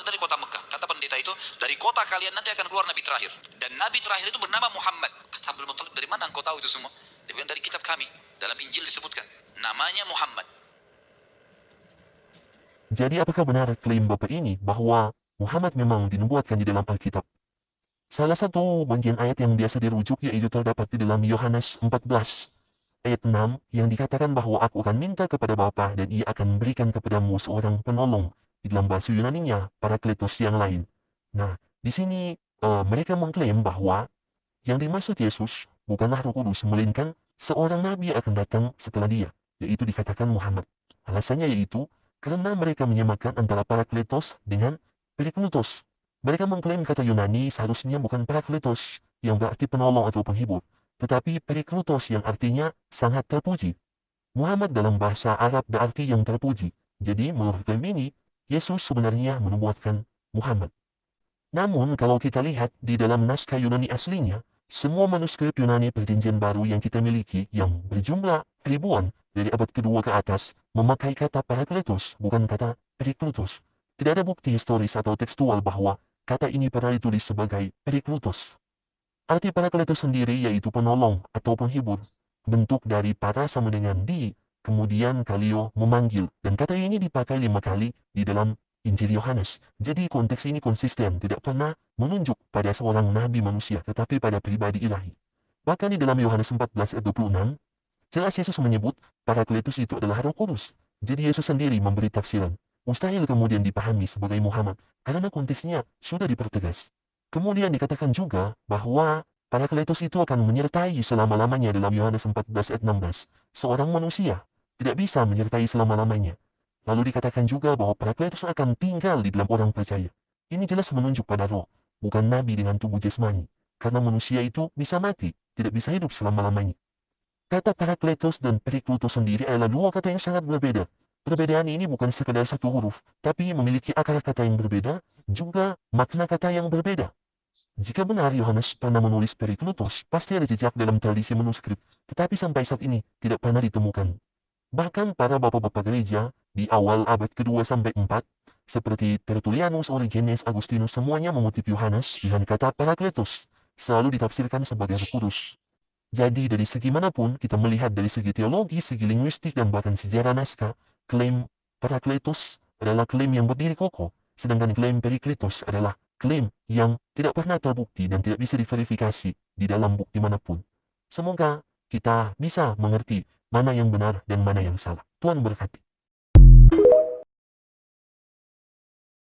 dari kota Mekah. Kata pendeta itu, dari kota kalian nanti akan keluar Nabi terakhir. Dan Nabi terakhir itu bernama Muhammad. Kata Abdul Muttalib, dari mana engkau tahu itu semua? Dia bilang, dari kitab kami. Dalam Injil disebutkan, namanya Muhammad. Jadi apakah benar klaim Bapak ini bahwa Muhammad memang dinubuatkan di dalam Alkitab? Salah satu bagian ayat yang biasa dirujuk yaitu terdapat di dalam Yohanes 14 ayat 6 yang dikatakan bahwa aku akan minta kepada Bapa dan ia akan berikan kepadamu seorang penolong, di dalam bahasa Yunaninya Parakletos yang lain. Nah, di sini mereka mengklaim bahwa yang dimaksud Yesus bukanlah Roh Kudus, melainkan seorang nabi yang akan datang setelah dia, yaitu dikatakan Muhammad. Alasannya yaitu karena mereka menyamakan antara Parakletos dengan Periklutos. Mereka mengklaim kata Yunani seharusnya bukan Parakletos yang berarti penolong atau penghibur, tetapi Periklutos yang artinya sangat terpuji. Muhammad dalam bahasa Arab berarti yang terpuji. Jadi menurut klaim ini, Yesus sebenarnya menubuatkan Muhammad. Namun kalau kita lihat di dalam naskah Yunani aslinya, semua manuskrip Yunani Perjanjian Baru yang kita miliki yang berjumlah ribuan dari abad kedua ke atas memakai kata Parakletos, bukan kata Periklutos. Tidak ada bukti historis atau tekstual bahwa kata ini pernah ditulis sebagai Periklutos. Arti Parakletos sendiri yaitu penolong atau penghibur. Bentuk dari para sama dengan di, kemudian kalio memanggil, dan kata ini dipakai 5 kali di dalam Injil Yohanes. Jadi konteks ini konsisten, tidak pernah menunjuk pada seorang nabi manusia, tetapi pada pribadi ilahi. Bahkan di dalam Yohanes 14 ayat 26, jelas Yesus menyebut Parakletos itu adalah Roh Kudus. Jadi Yesus sendiri memberi tafsiran. Mustahil kemudian dipahami sebagai Muhammad, karena konteksnya sudah dipertegas. Kemudian dikatakan juga bahwa Parakletos itu akan menyertai selama-lamanya dalam Yohanes 14 ayat 16. Seorang manusia tidak bisa menyertai selama-lamanya. Lalu dikatakan juga bahwa Parakletos akan tinggal di dalam orang percaya. Ini jelas menunjuk pada roh, bukan nabi dengan tubuh jasmani. Karena manusia itu bisa mati, tidak bisa hidup selama-lamanya. Kata Parakletos dan Periklutos sendiri adalah dua kata yang sangat berbeda. Perbedaan ini bukan sekadar satu huruf, tapi memiliki akar kata yang berbeda, juga makna kata yang berbeda. Jika benar Yohanes pernah menulis Periklutos, pasti ada jejak dalam tradisi manuskrip, tetapi sampai saat ini tidak pernah ditemukan. Bahkan para bapak-bapak gereja di awal abad kedua sampai 4, seperti Tertullianus, Origenes, Agustinus, semuanya mengutip Yohanes dengan kata Parakletos, selalu ditafsirkan sebagai Roh Kudus. Jadi dari segi manapun kita melihat dari segi teologi, segi linguistik, dan bahkan sejarah naskah, klaim Parakletos adalah klaim yang berdiri kokoh, sedangkan klaim Perikletos adalah klaim yang tidak pernah terbukti dan tidak bisa diverifikasi di dalam bukti manapun. Semoga kita bisa mengerti mana yang benar dan mana yang salah. Tuhan berkati.